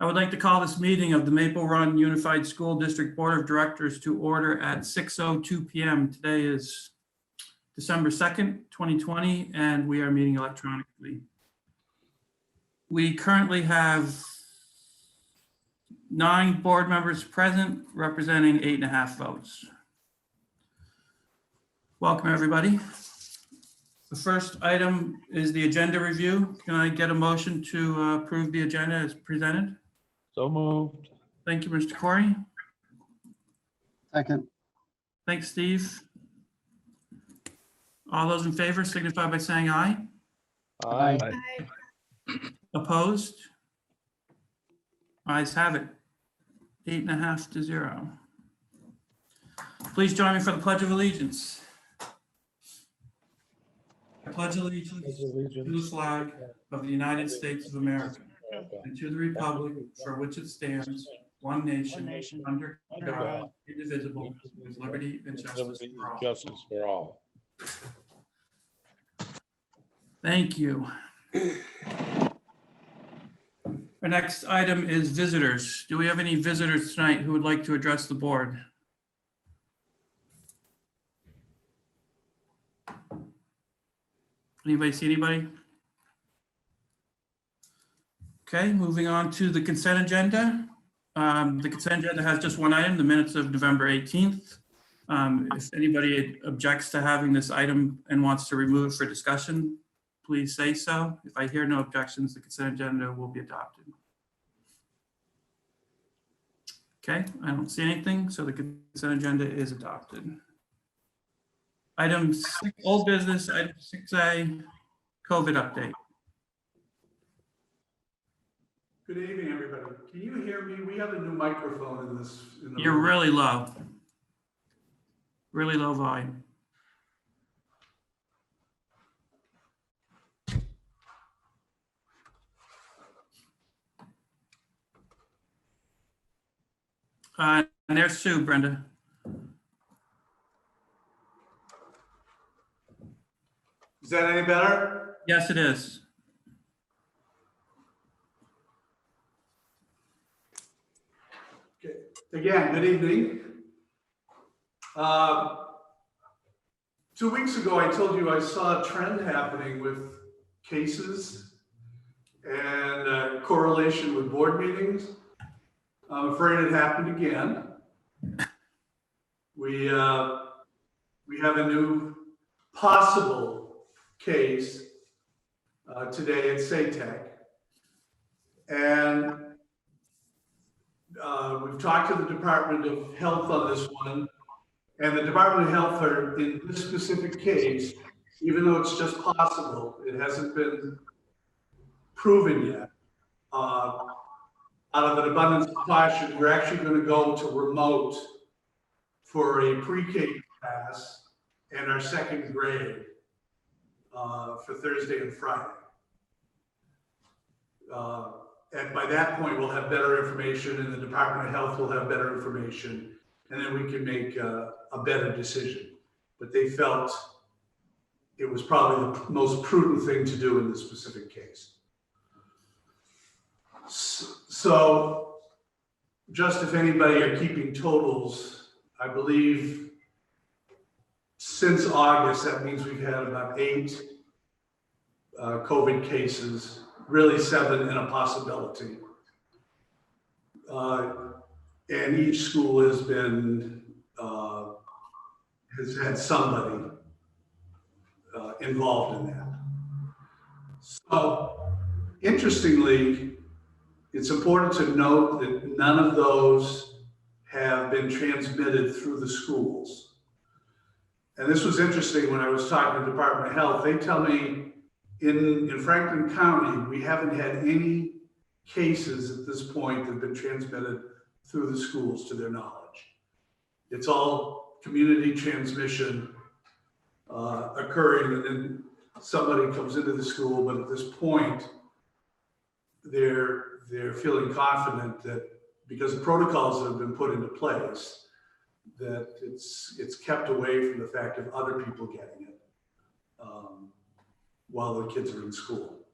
I would like to call this meeting of the Maple Run Unified School District Board of Directors to order at 6:02 p.m. Today is December 2nd, 2020, and we are meeting electronically. We currently have 9 board members present, representing 8.5 votes. Welcome, everybody. The first item is the agenda review. Can I get a motion to approve the agenda as presented? So moved. Thank you, Mr. Corey. Second. Thanks, Steve. All those in favor signify by saying aye. Aye. Opposed? Ayes have it. 8.5 to 0. Please join me for the Pledge of Allegiance. I pledge allegiance to the flag of the United States of America and to the republic for which it stands, one nation, under God, indivisible, with liberty and justice for all. Thank you. Our next item is visitors. Do we have any visitors tonight who would like to address the board? Anybody see anybody? Okay, moving on to the consent agenda. The consent agenda has just one item, the minutes of November 18th. If anybody objects to having this item and wants to remove it for discussion, please say so. If I hear no objections, the consent agenda will be adopted. Okay, I don't see anything, so the consent agenda is adopted. Item 6, old business, item 6A, COVID update. Good evening, everybody. Can you hear me? We have a new microphone in this. You're really low. Really low volume. And there's Sue, Brenda. Is that any better? Yes, it is. Okay. Again, good evening. 2 weeks ago, I told you I saw a trend happening with cases and correlation with board meetings. I'm afraid it happened again. We have a new possible case today at SATEC. And we've talked to the Department of Health on this one. And the Department of Health are, in this specific case, even though it's just possible, it hasn't been proven yet. Out of an abundance of caution, we're actually going to go to remote for a pre-K class and our second grade for Thursday and Friday. And by that point, we'll have better information and the Department of Health will have better information, and then we can make a better decision. But they felt it was probably the most prudent thing to do in this specific case. So just if anybody are keeping totals, I believe since August, that means we've had about 8 COVID cases, really 7 in a possibility. And each school has been, has had somebody involved in that. So interestingly, it's important to note that none of those have been transmitted through the schools. And this was interesting when I was talking to the Department of Health. They tell me in Franklin County, we haven't had any cases at this point that have been transmitted through the schools to their knowledge. It's all community transmission occurring, and then somebody comes into the school, but at this point, they're feeling confident that because the protocols that have been put into place, that it's kept away from the fact of other people getting it while the kids are in school.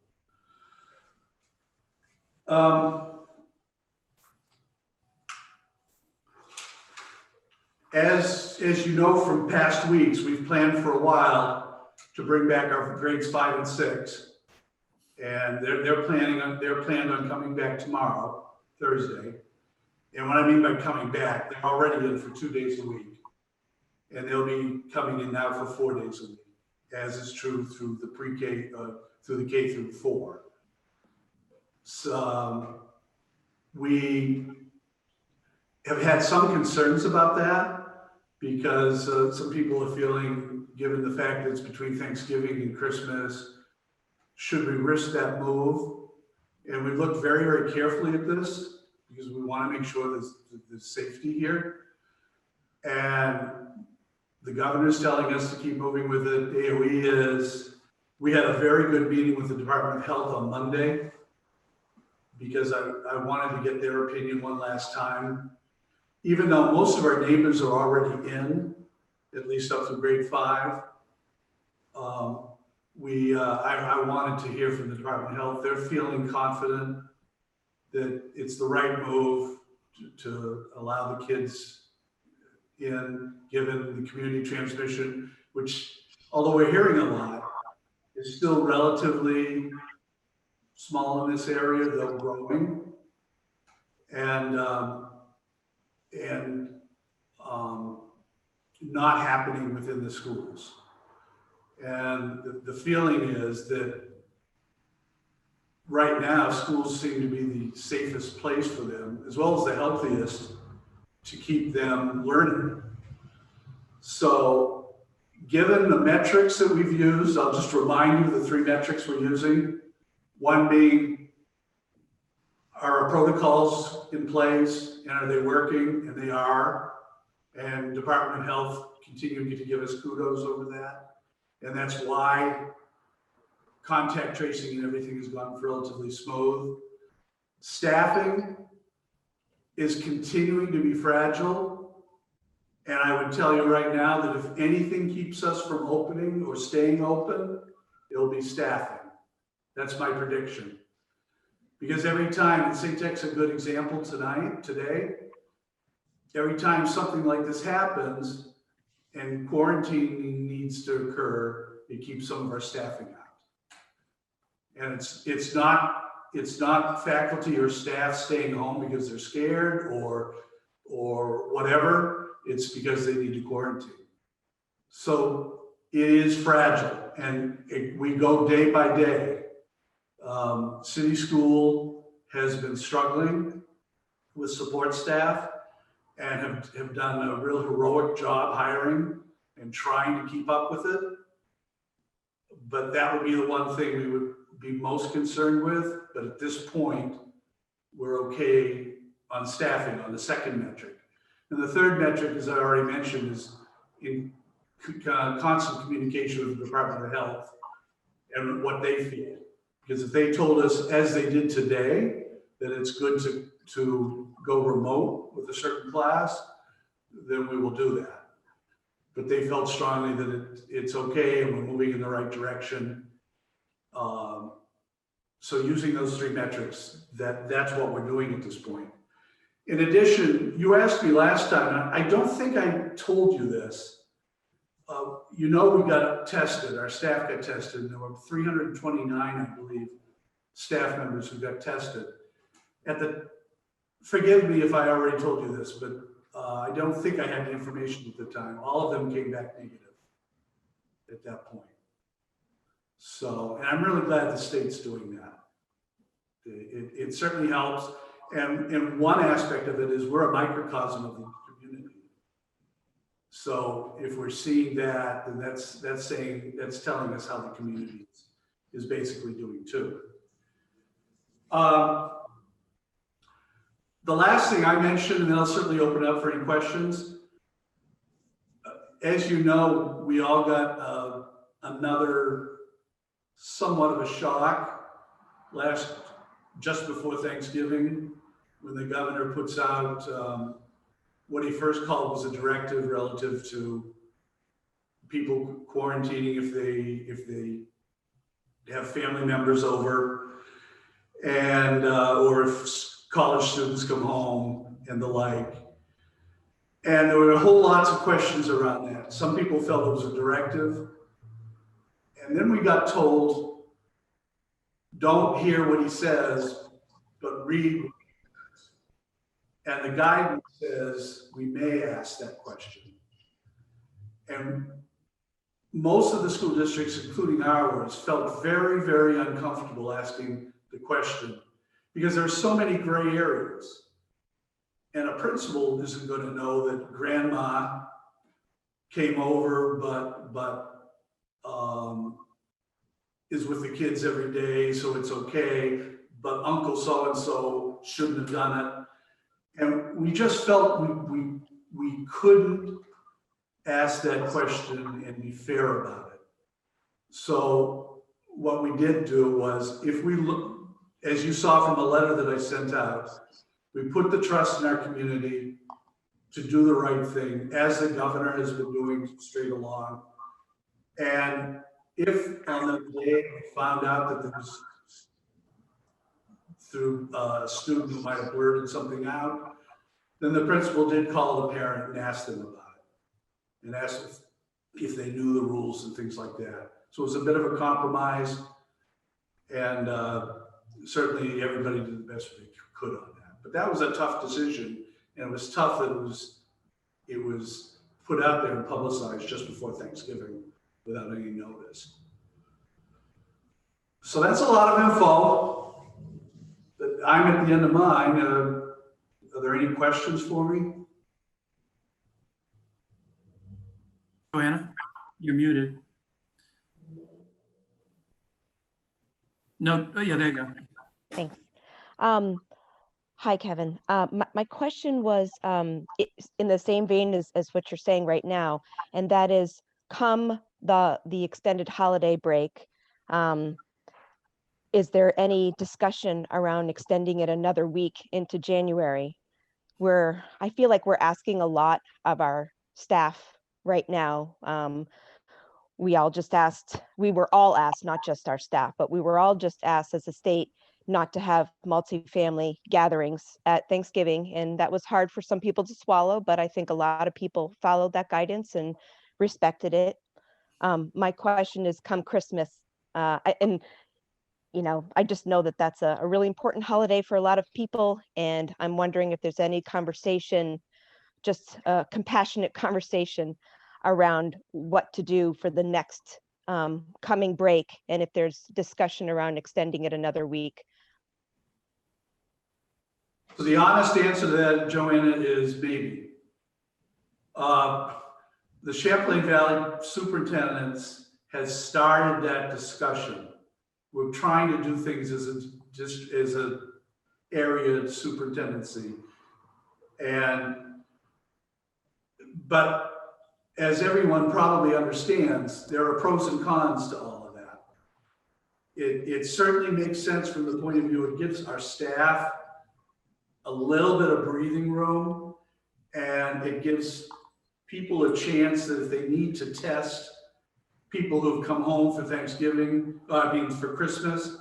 as you know from past weeks, we've planned for a while to bring back our grades 5 and 6. And they're planned on coming back tomorrow, Thursday. And what I mean by coming back, they're already in for 2 days a week. And they'll be coming in now for 4 days a week, as is true through the pre-K, through the K through 4. So we have had some concerns about that because some people are feeling, given the fact that it's between Thanksgiving and Christmas, should we risk that move? And we looked very, very carefully at this because we want to make sure there's safety here. And the governor's telling us to keep moving with it. AOE is, we had a very good meeting with the Department of Health on Monday because I wanted to get their opinion one last time. Even though most of our neighbors are already in, at least up to grade 5, I wanted to hear from the Department of Health. They're feeling confident that it's the right move to allow the kids in, given the community transmission, which, although we're hearing a lot, is still relatively small in this area, though growing. And not happening within the schools. And the feeling is that right now, schools seem to be the safest place for them, as well as the healthiest, to keep them learning. So given the metrics that we've used, I'll just remind you of the 3 metrics we're using. One being, are our protocols in place and are they working? And they are. And Department of Health continuing to give us kudos over that. And that's why contact tracing and everything has gone relatively smooth. Staffing is continuing to be fragile. And I would tell you right now that if anything keeps us from opening or staying open, it'll be staffing. That's my prediction. Because every time, and St. Tech's a good example today, every time something like this happens and quarantining needs to occur, it keeps some of our staffing out. And it's not faculty or staff staying home because they're scared or whatever. It's because they need to quarantine. So it is fragile, and we go day by day. City School has been struggling with support staff and have done a real heroic job hiring and trying to keep up with it. But that would be the one thing we would be most concerned with. But at this point, we're okay on staffing on the second metric. And the third metric, as I already mentioned, is in constant communication with the Department of Health and what they feel. Because if they told us, as they did today, that it's good to go remote with a certain class, then we will do that. But they felt strongly that it's okay and we're moving in the right direction. So using those 3 metrics, that's what we're doing at this point. In addition, you asked me last time, I don't think I told you this. We got tested, our staff got tested, and there were 329, I believe, staff members who got tested. Forgive me if I already told you this, but I don't think I had the information at the time. All of them came back negative at that point. So, and I'm really glad the state's doing that. It certainly helps. And one aspect of it is we're a microcosm of the community. So if we're seeing that, then that's telling us how the community is basically doing too. The last thing I mentioned, and then I'll certainly open up for any questions. As you know, we all got another somewhat of a shock just before Thanksgiving, when the governor puts out what he first called was a directive relative to people quarantining if they have family members over, and or if college students come home and the like. And there were a whole lots of questions around that. Some people felt it was a directive. And then we got told, don't hear what he says, but read what he says. And the guidance says we may ask that question. And most of the school districts, including ours, felt very, very uncomfortable asking the question because there are so many gray areas. And a principal isn't going to know that grandma came over, but is with the kids every day, so it's okay. But Uncle so-and-so shouldn't have done it. And we just felt we couldn't ask that question and be fair about it. So what we did do was, if we look, as you saw from the letter that I sent out, we put the trust in our community to do the right thing, as the governor has been doing straight along. And if on the day we found out that there was, through a student who might have blurted something out, then the principal did call the parent and ask them about it, and asked if they knew the rules and things like that. So it was a bit of a compromise, and certainly everybody did the best they could on that. But that was a tough decision, and it was tough that it was put out there and publicized just before Thanksgiving without any notice. So that's a lot of info. But I'm at the end of mine. Are there any questions for me? Joanna, you're muted. No, oh yeah, there you go. Thanks. Hi, Kevin. My question was it's in the same vein as what you're saying right now, and that is, come the extended holiday break, is there any discussion around extending it another week into January? I feel like we're asking a lot of our staff right now. We were all asked, not just our staff, but we were all just asked as a state not to have multifamily gatherings at Thanksgiving. And that was hard for some people to swallow, but I think a lot of people followed that guidance and respected it. My question is, come Christmas, and I just know that that's a really important holiday for a lot of people. And I'm wondering if there's any conversation, just a compassionate conversation around what to do for the next coming break, and if there's discussion around extending it another week. So the honest answer to that, Joanna, is maybe. The Champlain Valley Superintendents has started that discussion. We're trying to do things as a area superintendency. But as everyone probably understands, there are pros and cons to all of that. It certainly makes sense from the point of view, it gives our staff a little bit of breathing room, and it gives people a chance that if they need to test people who've come home for Thanksgiving, for Christmas,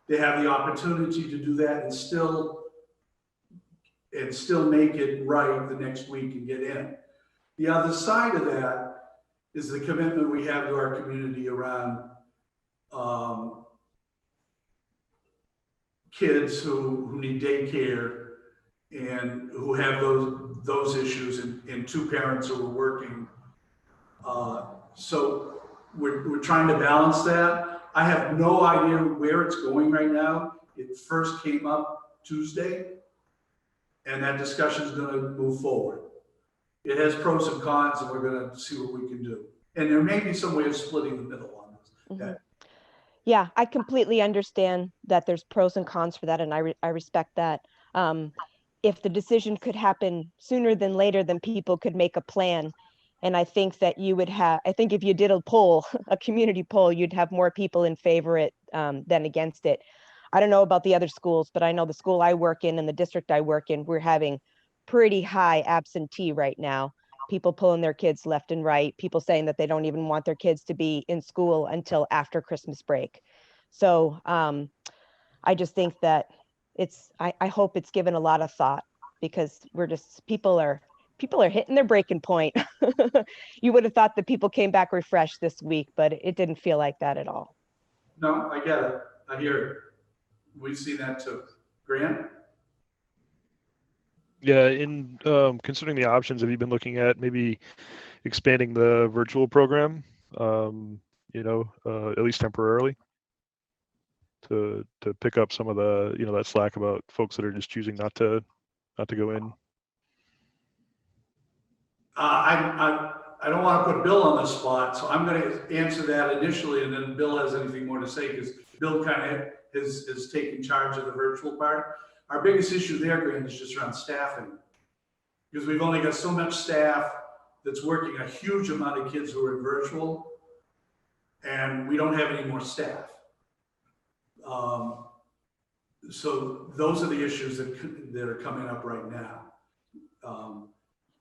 they have the opportunity to do that and still make it right the next week and get in. The other side of that is the commitment we have to our community around kids who need daycare and who have those issues, and two parents who are working. So we're trying to balance that. I have no idea where it's going right now. It first came up Tuesday, and that discussion is going to move forward. It has pros and cons, and we're going to see what we can do. And there may be some way of splitting the middle on this. Mm-hmm. Yeah, I completely understand that there's pros and cons for that, and I respect that. If the decision could happen sooner than later, then people could make a plan. And I think that I think if you did a poll, a community poll, you'd have more people in favor it than against it. I don't know about the other schools, but I know the school I work in and the district I work in, we're having pretty high absentee right now. People pulling their kids left and right, people saying that they don't even want their kids to be in school until after Christmas break. So I just think that I hope it's given a lot of thought, because people are people are hitting their breaking point. You would have thought that people came back refreshed this week, but it didn't feel like that at all. No, I get it. I hear it. We've seen that too. Grant? Yeah, in considering the options, have you been looking at maybe expanding the virtual program, at least temporarily, to pick up some of the, that slack about folks that are just choosing not to go in? I don't want to put Bill on the spot, so I'm going to answer that initially, and then Bill has anything more to say, because Bill kind of is taking charge of the virtual part. Our biggest issue there, Grant, is just around staffing, because we've only got so much staff that's working a huge amount of kids who are in virtual, and we don't have any more staff. So those are the issues that are coming up right now.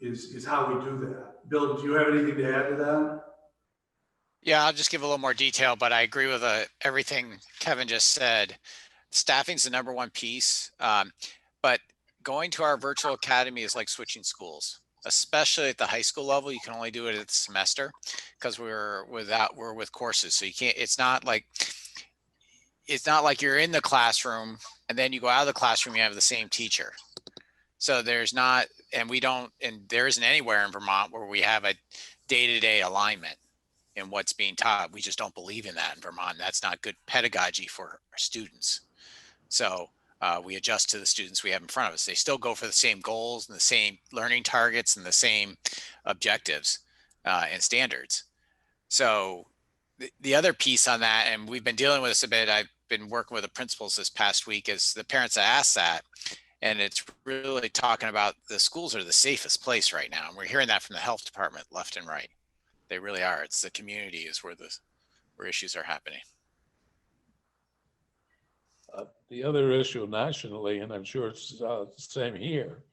Is how we do that. Bill, do you have anything to add to that? Yeah, I'll just give a little more detail, but I agree with everything Kevin just said. Staffing's the number one piece, but going to our virtual academy is like switching schools, especially at the high school level. You can only do it at the semester because we're with courses. So you can't, it's not like you're in the classroom and then you go out of the classroom, you have the same teacher. So there isn't anywhere in Vermont where we have a day-to-day alignment in what's being taught. We just don't believe in that in Vermont. That's not good pedagogy for our students. So we adjust to the students we have in front of us. They still go for the same goals and the same learning targets and the same objectives and standards. So the other piece on that, and we've been dealing with this a bit, I've been working with the principals this past week, is the parents that asked that. And it's really talking about the schools are the safest place right now. And we're hearing that from the health department left and right. They really are. It's the community is where issues are happening. The other issue nationally, and I'm sure it's the same here,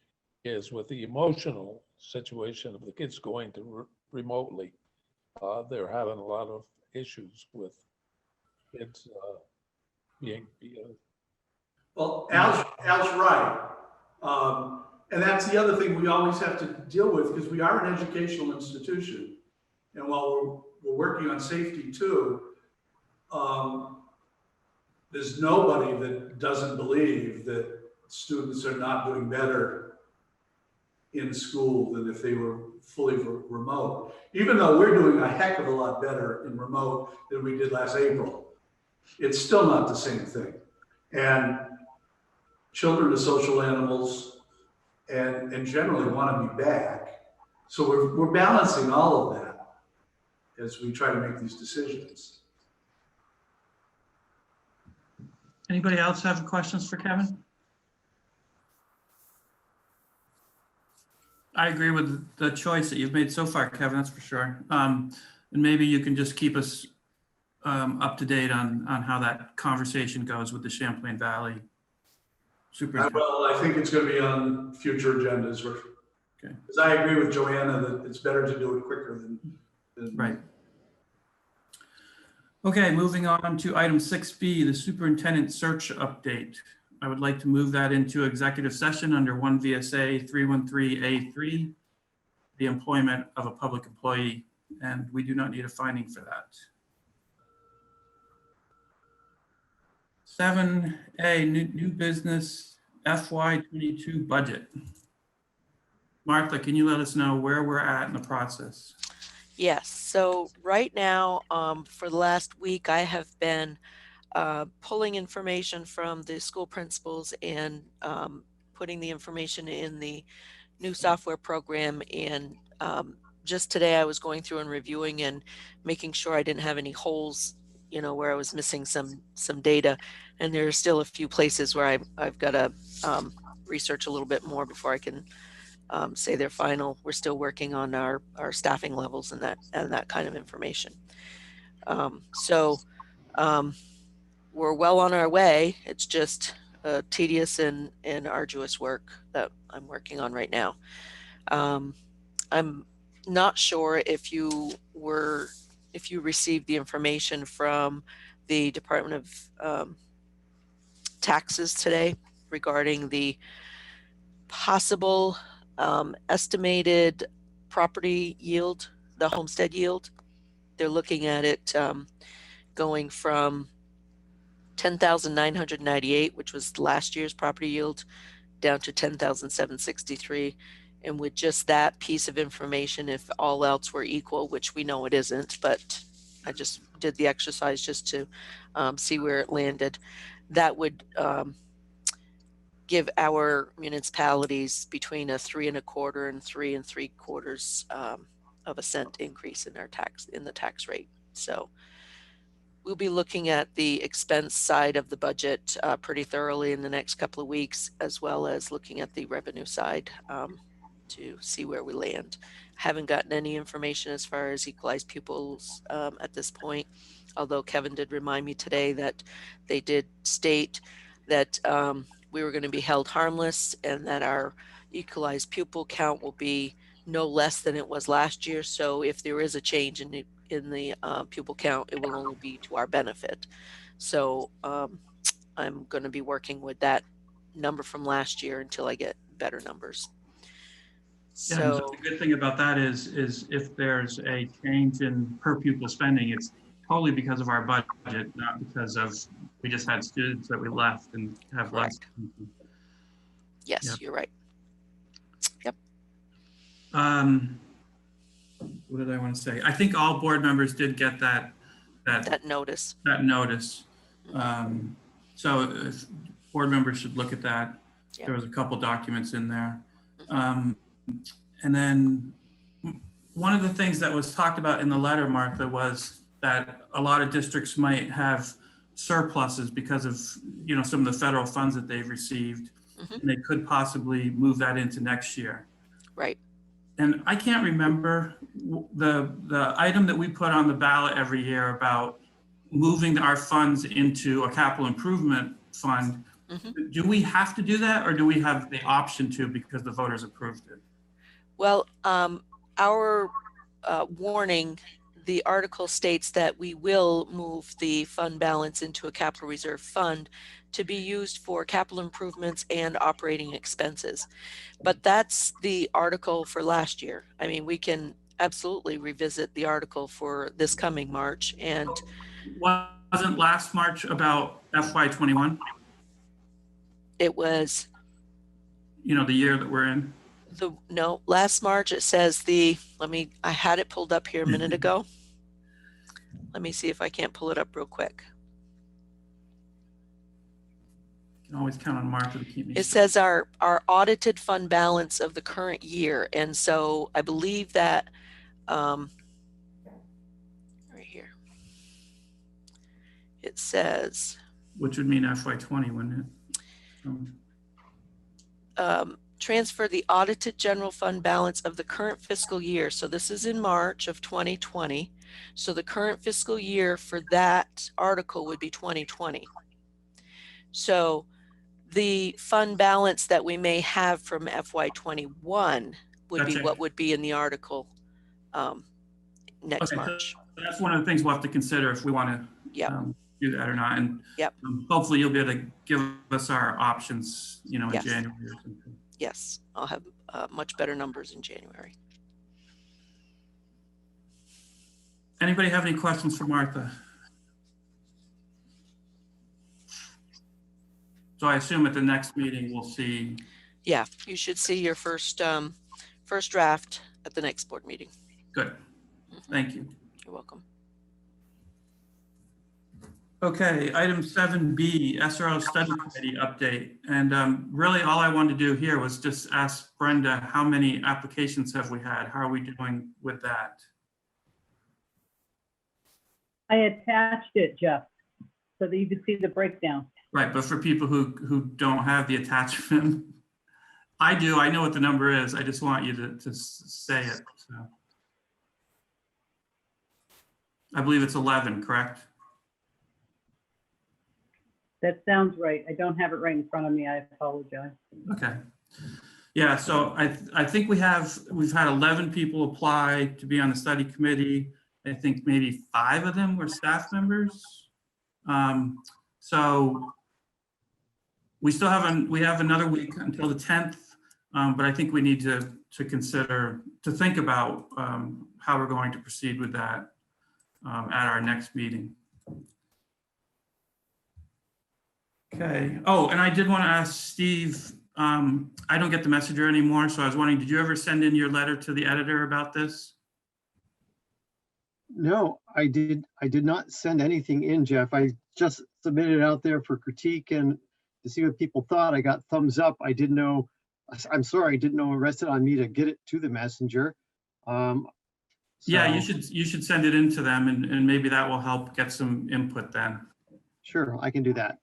is with the emotional situation of the kids going to remotely. They're having a lot of issues with kids being. Well, Al's right. And that's the other thing we always have to deal with, because we are an educational institution. And while we're working on safety too, there's nobody that doesn't believe that students are not doing better in school than if they were fully remote. Even though we're doing a heck of a lot better in remote than we did last April, it's still not the same thing. And children are social animals and generally want to be back. So we're balancing all of that as we try to make these decisions. Anybody else have questions for Kevin? I agree with the choice that you've made so far, Kevin, that's for sure. And maybe you can just keep us up to date on how that conversation goes with the Champlain Valley superintendent. Well, I think it's going to be on future agendas. Okay. Because I agree with Joanna that it's better to do it quicker than Right. Okay, moving on to item 6B, the superintendent search update. I would like to move that into executive session under 1 VSA 313A3, the employment of a public employee, and we do not need a finding for that. 7A, new business FY22 budget. Martha, can you let us know where we're at in the process? Yes, so right now, for the last week, I have been pulling information from the school principals and putting the information in the new software program. And just today I was going through and reviewing and making sure I didn't have any holes, where I was missing some data. And there are still a few places where I've got to research a little bit more before I can say they're final. We're still working on our staffing levels and that kind of information. We're well on our way. It's just tedious and arduous work that I'm working on right now. I'm not sure if you received the information from the Department of Taxes today regarding the possible estimated property yield, the homestead yield. They're looking at it going from 10,998, which was last year's property yield, down to 10,763. And with just that piece of information, if all else were equal, which we know it isn't, but I just did the exercise just to see where it landed, that would give our municipalities between a 3 1/4 and 3 3/4 of a cent increase in our the tax rate. So we'll be looking at the expense side of the budget pretty thoroughly in the next couple of weeks, as well as looking at the revenue side to see where we land. Haven't gotten any information as far as equalized pupils at this point, although Kevin did remind me today that they did state that we were going to be held harmless and that our equalized pupil count will be no less than it was last year. So if there is a change in the pupil count, it will only be to our benefit. So I'm going to be working with that number from last year until I get better numbers. Yeah, and So the good thing about that is if there's a change in per pupil spending, it's totally because of our budget, not because of we just had students that we left and have less. yes, Yep. you're right. Yep. What did I want to say? I think all board members did get that Notice. notice. So if board members should look at that. Yep. There was a couple documents in there. And then one of the things that was talked about in the letter, Martha, was that a lot of districts might have surpluses because of, you know, some of the federal funds that they've received, and they could possibly move that into next year. Right. And I can't remember the item that we put on the ballot every year about moving our funds into a capital improvement fund. Do we have to do that, or do we have the option to because the voters approved it? Well, our warning, the article states that we will move the fund balance into a capital reserve fund to be used for capital improvements and operating expenses. But that's the article for last year. I mean, we can absolutely revisit the article for this coming March. And wasn't last March about FY21? It was, you know, the year that we're in. No, last March it says I had it pulled up here a minute ago. Let me see if I can't pull it up real quick. You can always count on Martha to keep me. It says our audited fund balance of the current year. And so I believe that right here, it says. Which would mean FY20, wouldn't it? Transfer the audited general fund balance of the current fiscal year. So this is in March of 2020. So the current fiscal year for that article would be 2020. So the fund balance that we may have from FY21 would be what would be in the article next March. So that's one of the things we'll have to consider if we want to do that or not. And hopefully you'll be able to give us our options, you know, in January or something. Yes, I'll have much better numbers in January. Anybody have any questions for Martha? So I assume at the next meeting we'll see. Yeah, you should see your first draft at the next board meeting. Good. Thank you. You're welcome. Okay, item 7B, SRO Study Committee update. And really all I wanted to do here was just ask Brenda, how many applications have we had? How are we doing with that? I attached it, Jeff, so that you could see the breakdown. Right, but for people who don't have the attachment, I do, I know what the number is. I just want you to say it. So. I believe it's 11, correct? That sounds right. I don't have it right in front of me. I apologize. Okay. Yeah, so I think we've had 11 people apply to be on the study committee. I think maybe 5 of them were staff members. So we still have we have another week until the 10th. But I think we need to think about how we're going to proceed with that at our next meeting. Okay. Oh, and I did want to ask Steve, I don't get the Messenger anymore, so I was wondering, did you ever send in your letter to the editor about this? No, I did not send anything in, Jeff. I just submitted it out there for critique and to see what people thought. I got thumbs up. I didn't know, I'm sorry, I didn't know it rested on me to get it to the messenger. Yeah, So, you should send it in to them, and maybe that will help get some input then. sure, I can do that.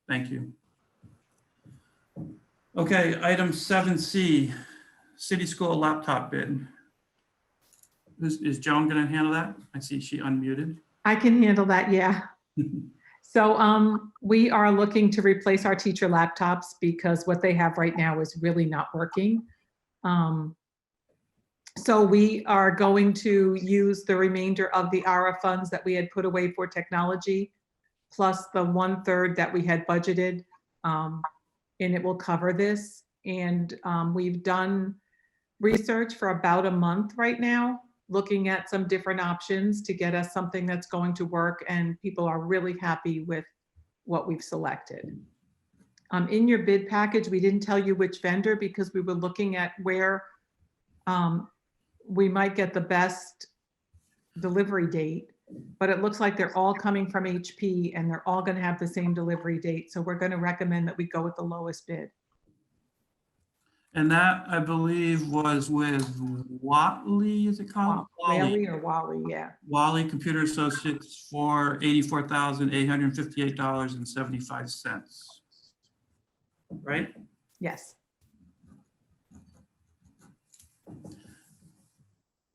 Thank you. Okay, item 7C, city school laptop bid. Is Joan going to handle that? I see she unmuted. I can handle that, yeah. So we are looking to replace our teacher laptops because what they have right now is really not working. So we are going to use the remainder of the ARA funds that we had put away for technology, plus the 1/3 that we had budgeted, and it will cover this. And we've done research for about a month right now, looking at some different options to get us something that's going to work, and people are really happy with what we've selected. In your bid package, we didn't tell you which vendor because we were looking at where we might get the best delivery date, but it looks like they're all coming from HP and they're all going to have the same delivery date. So we're going to recommend that we go with the lowest bid. And that, I believe, was with Watley, is it called? Wally or Wally, yeah. Wally Computer Associates for $84,858.75. Right? Yes.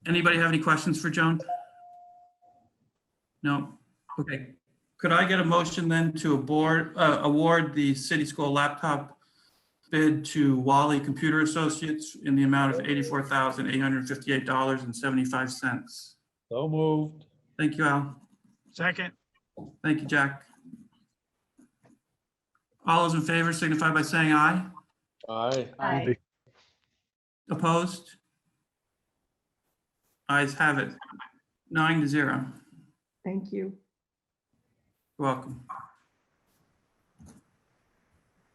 Anybody have any questions for Joan? No? Okay. Could I get a motion then to award the city school laptop bid to Wally Computer Associates in the amount of $84,858.75? So moved. Thank you, Al. Second. Thank you, Jack. All those in favor signify by saying aye. Aye. Aye. Opposed? Ayes have it. 9-0. Thank you. You're welcome.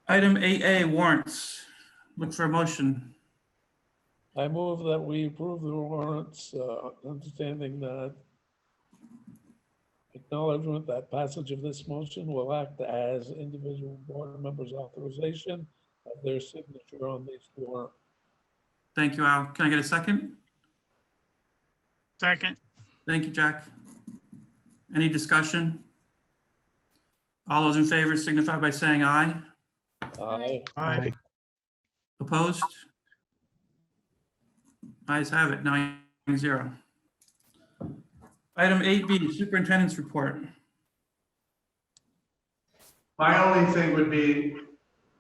Item 8A, warrants. Look for a motion. I move that we approve the warrants, understanding that acknowledgement that passage of this motion will act as individual board members' authorization of their signature on these warrants. Thank you, Al. Can I get a second? Second. Thank you, Jack. Any discussion? All those in favor signify by saying aye. Aye. Aye. Opposed? Ayes have it, 9-0. Item 8B, superintendent's report. My only thing would be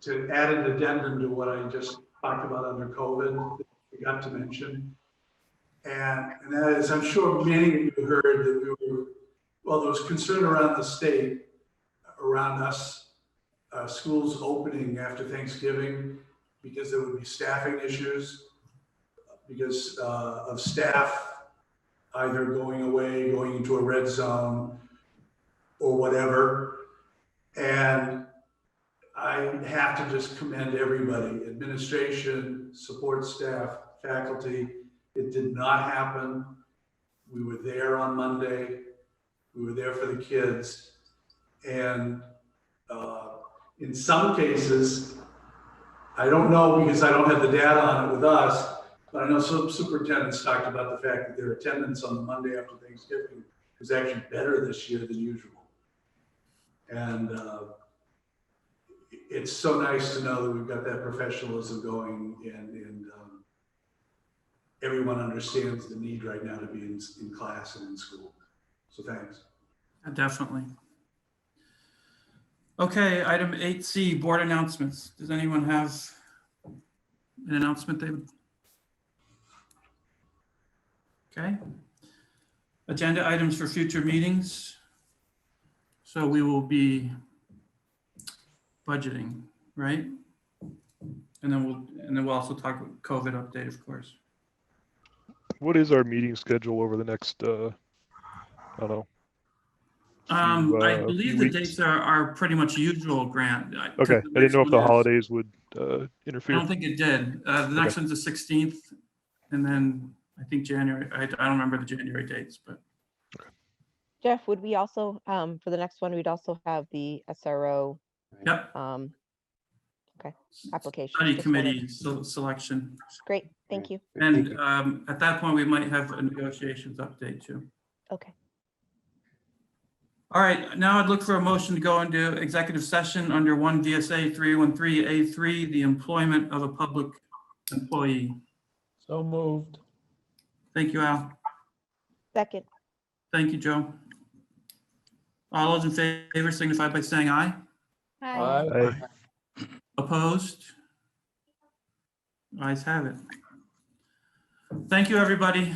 to add an addendum to what I just talked about under COVID, that I forgot to mention. And that is, I'm sure many of you heard that there was concern around the state, around us, schools opening after Thanksgiving, because there would be staffing issues, because of staff either going away, going into a red zone, or whatever. And I have to just commend everybody, administration, support staff, faculty. It did not happen. We were there on Monday. We were there for the kids. And in some cases, I don't know because I don't have the data on it with us, but I know some superintendents talked about the fact that their attendance on the Monday after Thanksgiving was actually better this year than usual. And it's so nice to know that we've got that professionalism going, and everyone understands the need right now to be in class and in school. So thanks. Definitely. Okay, item 8C, board announcements. Does anyone have an announcement, David? Okay. Agenda items for future meetings. So we will be budgeting, right? And then we'll also talk about COVID update, of course. What is our meeting schedule over the next, I don't know. I few believe the weeks? dates are pretty much usual, Grant. Okay, I didn't know if the holidays would I interfere. don't think it did. The next one's the 16th, and then I think January, I don't remember the January dates, but. Jeff, would we also, for the next one, we'd also have the SRO, Yep. application. Study Just wanted- committee selection. Great, thank you. Thank And you. at that point, we might have a negotiations update too. Okay. All right, now I'd look for a motion to go into executive session under 1 VSA 313A3, the employment of a public employee. So moved. Thank you, Al. Second, Thank you, Joe. All those in favor signify by saying aye. Aye. Opposed? Ayes have it. Thank you, everybody.